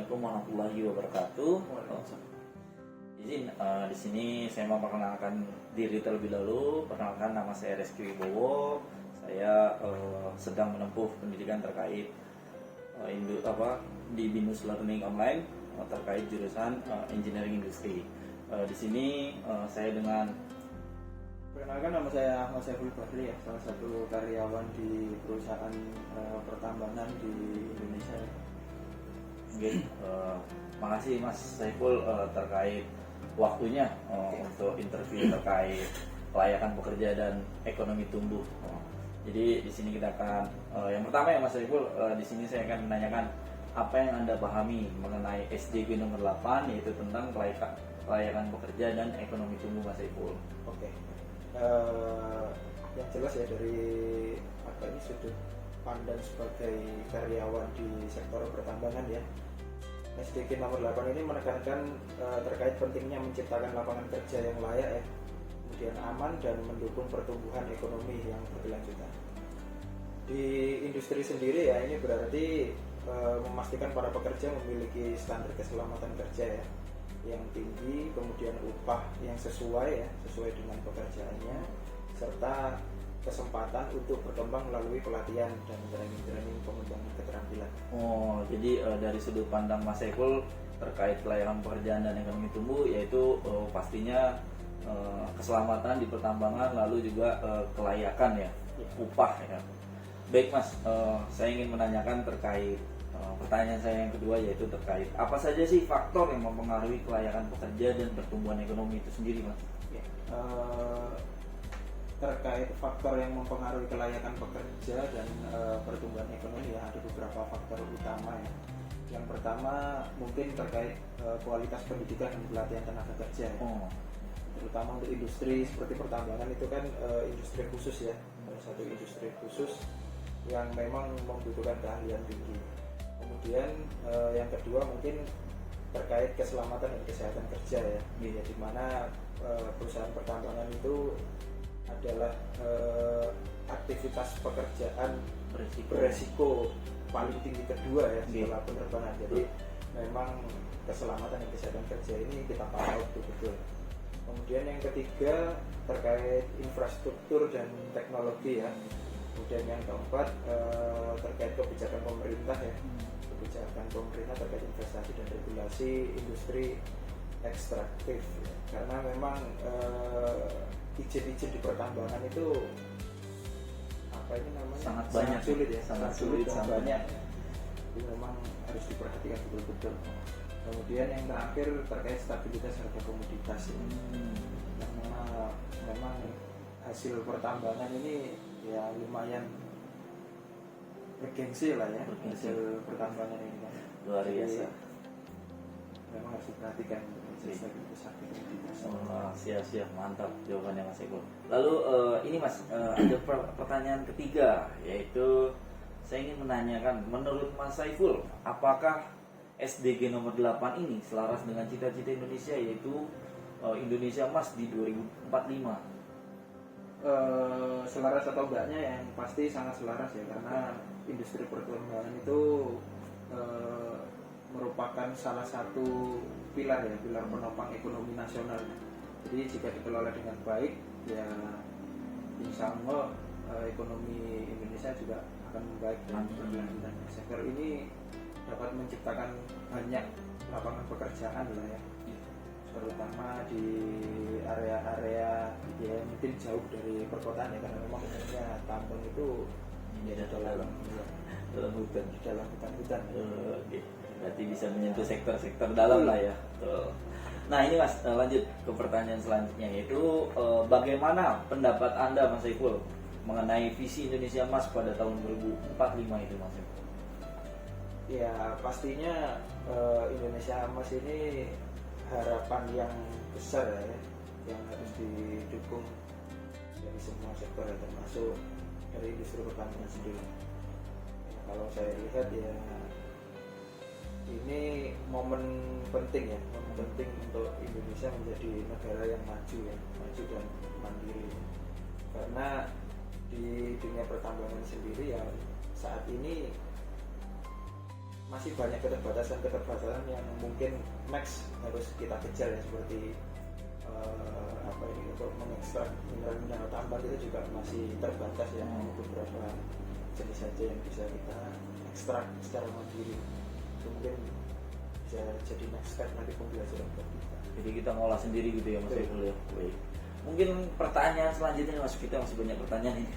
Assalamualaikum warahmatullahi wabarakatuh. Izin di sini saya mau perkenalkan diri terlebih dahulu. Perkenalkan, nama saya Reski Wibowo. Saya sedang menempuh pendidikan terkait di BINUS Learning Online terkait jurusan Engineering Industri. Di sini saya dengan Perkenalkan, nama saya Mas Saiful Bahri ya, salah satu karyawan di perusahaan pertambangan di Indonesia. Oke, makasih Mas Saiful terkait waktunya untuk interview terkait kelayakan pekerja dan ekonomi tumbuh. Jadi di sini kita akan yang pertama ya Mas Saiful, di sini saya akan menanyakan apa yang Anda pahami mengenai SDG nomor 8, yaitu tentang kelayakan pekerja dan ekonomi tumbuh, Mas Saiful. Oke. Yang jelas ya, dari ini sudut pandang sebagai karyawan di sektor pertambangan ya, SDG nomor 8 ini menekankan terkait pentingnya menciptakan lapangan kerja yang layak ya, kemudian aman dan mendukung pertumbuhan ekonomi yang berkelanjutan. Di industri sendiri ya, ini berarti memastikan para pekerja memiliki standar keselamatan kerja ya yang tinggi, kemudian upah yang sesuai dengan pekerjaannya, serta kesempatan untuk berkembang melalui pelatihan dan training pengembangan keterampilan. Oh, jadi dari sudut pandang Mas Saiful terkait kelayakan pekerjaan dan ekonomi tumbuh, yaitu pastinya keselamatan di pertambangan, lalu juga kelayakan ya, upah ya. Baik Mas, saya ingin menanyakan terkait pertanyaan saya yang kedua, yaitu terkait apa saja sih faktor yang mempengaruhi kelayakan pekerja dan pertumbuhan ekonomi itu sendiri, Mas? Ya, terkait faktor yang mempengaruhi kelayakan pekerja dan pertumbuhan ekonomi ya, ada beberapa faktor utama ya. Yang pertama mungkin terkait kualitas pendidikan dan pelatihan tenaga kerja ya. Terutama untuk industri seperti pertambangan itu kan industri khusus ya, satu industri khusus yang memang membutuhkan keahlian tinggi. Kemudian yang kedua mungkin terkait keselamatan dan kesehatan kerja ya, di mana perusahaan pertambangan itu adalah aktivitas pekerjaan beresiko paling tinggi kedua ya setelah penerbangan. Jadi memang keselamatan dan kesehatan kerja ini kita pantau betul-betul. Kemudian yang ketiga terkait infrastruktur dan teknologi ya. Kemudian yang keempat terkait kebijakan pemerintah ya, kebijakan pemerintah terkait investasi dan regulasi industri ekstraktif ya. Karena memang izin-izin di pertambangan itu sangat banyak, sulit ya, sangat sulit dan sangat banyak. Jadi memang harus diperhatikan betul-betul. Kemudian yang terakhir terkait stabilitas harga komoditas ya. Karena memang hasil pertambangan ini ya lumayan bergengsi lah ya, hasil pertambangan ini kan Luar biasa. memang harus diperhatikan stabilitas harga komoditas. Siap, mantap jawabannya Mas Saiful. Lalu ini Mas, ada pertanyaan ketiga, yaitu saya ingin menanyakan, menurut Mas Saiful, apakah SDG nomor 8 ini selaras dengan cita-cita Indonesia, yaitu Indonesia Emas di 2045? Selaras atau enggaknya yang pasti sangat selaras ya, karena industri pertambangan itu merupakan salah satu pilar penopang ekonomi nasional. Jadi jika dikelola dengan baik ya, insya Allah ekonomi Indonesia juga akan membaik dan berkelanjutan. Sektor ini dapat menciptakan banyak lapangan pekerjaan lah ya, terutama di area-area ya mungkin jauh dari perkotaan ya, karena memang umumnya tambang itu Di dalam hutan. di dalam hutan-hutan. Oke. Berarti bisa menyentuh sektor-sektor dalam lah ya. Nah ini Mas, lanjut ke pertanyaan selanjutnya, yaitu bagaimana pendapat Anda Mas Saiful mengenai visi Indonesia Emas pada tahun 2045 itu Mas Saiful? Ya pastinya Indonesia Emas ini harapan yang besar ya, yang harus didukung dari semua sektor ya, termasuk dari industri pertambangan sendiri. Ya, kalau saya lihat ya, ini momen penting untuk Indonesia menjadi negara yang maju dan mandiri. Karena di dunia pertambangan sendiri ya saat ini masih banyak keterbatasan yang mungkin next harus kita kejar ya, seperti apa ini, untuk mengekstrak mineral tambang itu juga masih terbatas ya. Beberapa jenis saja yang bisa kita ekstrak secara mandiri, itu mungkin bisa jadi next step nanti pembelajaran buat kita. Jadi kita ngolah sendiri gitu ya Mas Saiful ya. Baik. Mungkin pertanyaan selanjutnya Mas, kita masih banyak pertanyaan ini.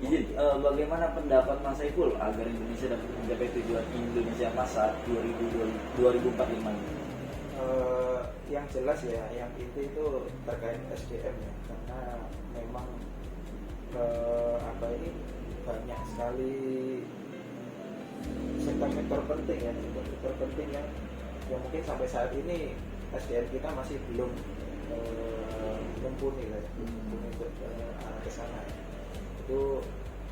Izin, bagaimana pendapat Mas Saiful agar Indonesia dapat mencapai tujuan Indonesia Emas saat 2045 ini? Yang jelas ya, yang inti itu terkait SDM ya, karena memang apa ini banyak sekali sektor-sektor penting ya, sektor penting yang mungkin sampai saat ini SDM kita masih belum mumpuni lah ya, mumpuni untuk arah ke sana ya. Itu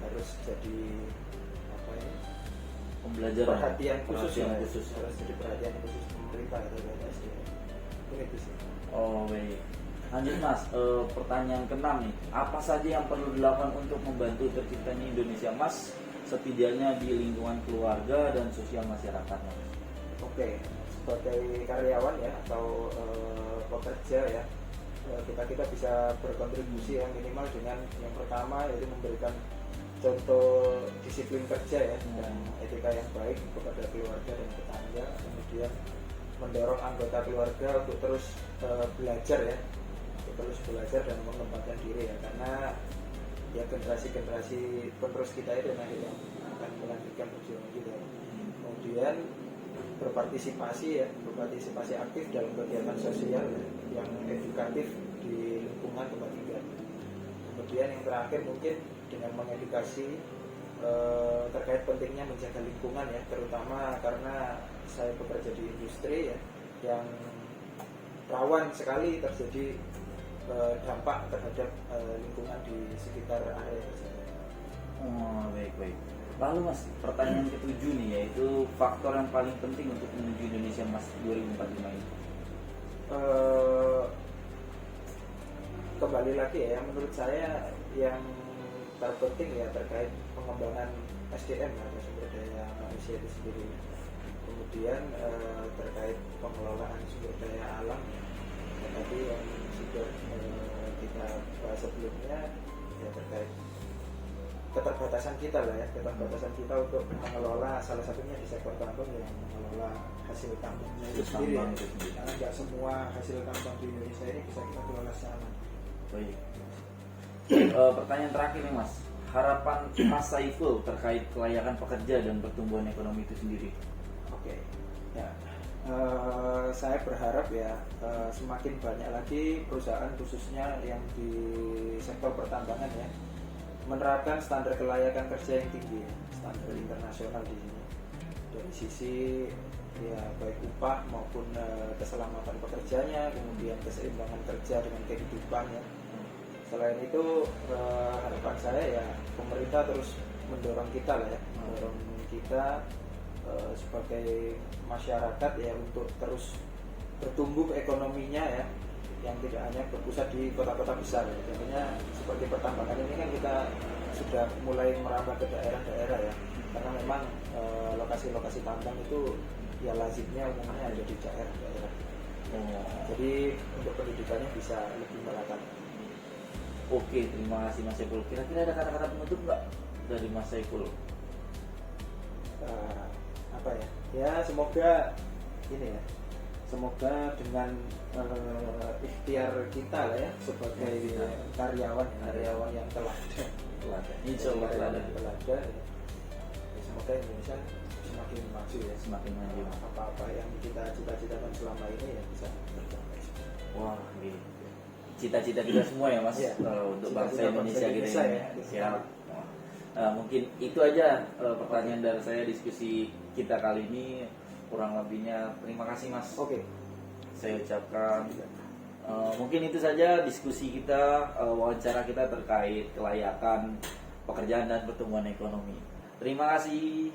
harus jadi apa ini, Pembelajaran perhatian khusus ya, khusus. harus jadi perhatian khusus pemerintah terkait SDM. Itu sih. Oh baik. Lanjut Mas, pertanyaan ke-6 nih. Apa saja yang perlu dilakukan untuk membantu terciptanya Indonesia Emas, setidaknya di lingkungan keluarga dan sosial masyarakat Mas? Oke, sebagai karyawan ya atau pekerja ya, kita bisa berkontribusi yang minimal dengan yang pertama yaitu memberikan contoh disiplin kerja ya, dan etika yang baik kepada keluarga dan tetangga. Kemudian mendorong anggota keluarga untuk terus belajar ya, untuk terus belajar dan mengembangkan diri ya, karena ya generasi penerus kita itu nanti yang akan melanjutkan perjuangan kita. Kemudian berpartisipasi aktif dalam kegiatan sosial yang edukatif di lingkungan tempat tinggal. Kemudian yang terakhir mungkin dengan mengedukasi terkait pentingnya menjaga lingkungan ya, terutama karena saya bekerja di industri ya, yang rawan sekali terjadi dampak terhadap lingkungan di sekitar area tersebut. Oh baik. Lalu Mas, pertanyaan ke-7 nih, yaitu faktor yang paling penting untuk menuju Indonesia Emas 2045 ini. Kembali lagi ya, menurut saya yang terpenting ya terkait pengembangan SDM atau sumber daya manusia itu sendiri. Kemudian terkait pengelolaan sumber daya alam ya, tadi yang sudah kita bahas sebelumnya ya, terkait keterbatasan kita lah ya, keterbatasan kita untuk mengelola, salah satunya di sektor tambang yang mengelola hasil tambangnya itu sendiri ya. Karena nggak semua hasil tambang di Indonesia ini bisa kita kelola secara. Baik. Pertanyaan terakhir nih Mas, harapan Mas Saiful terkait kelayakan pekerja dan pertumbuhan ekonomi itu sendiri. Oke, ya. Saya berharap ya semakin banyak lagi perusahaan khususnya yang di sektor pertambangan ya menerapkan standar kelayakan kerja yang tinggi, standar internasional di sini. Dari sisi ya baik upah maupun keselamatan pekerjanya, kemudian keseimbangan kerja dengan kehidupannya. Selain itu harapan saya ya pemerintah terus mendorong kita lah ya, mendorong kita sebagai masyarakat ya untuk terus bertumbuh ekonominya ya, yang tidak hanya berpusat di kota-kota besar ya. Contohnya seperti pertambangan ini kan kita sudah mulai merambah ke daerah-daerah ya, karena memang lokasi-lokasi tambang itu ya lazimnya umumnya ada di daerah-daerah. Jadi untuk pendidikannya bisa lebih merata. Oke, terima kasih Mas Saiful. Kira-kira ada kata-kata penutup nggak dari Mas Saiful? Apa ya? Ya semoga ini ya, semoga dengan ikhtiar kita lah ya sebagai karyawan yang teladan, Insya Allah teladan. Ya. Semoga Indonesia semakin maju ya, Semakin maju. Apa-apa yang kita cita-citakan selama ini ya bisa tercapai. Wah, gitu. Cita-cita kita semua ya Mas, Ya, untuk bangsa cita-cita Indonesia bangsa kita Indonesia ini. ya. Siap. Mungkin itu aja pertanyaan dari saya, diskusi kita kali ini. Kurang lebihnya terima kasih Mas. Oke. Saya ucapkan mungkin itu saja diskusi kita, wawancara kita terkait kelayakan pekerjaan dan pertumbuhan ekonomi. Terima kasih.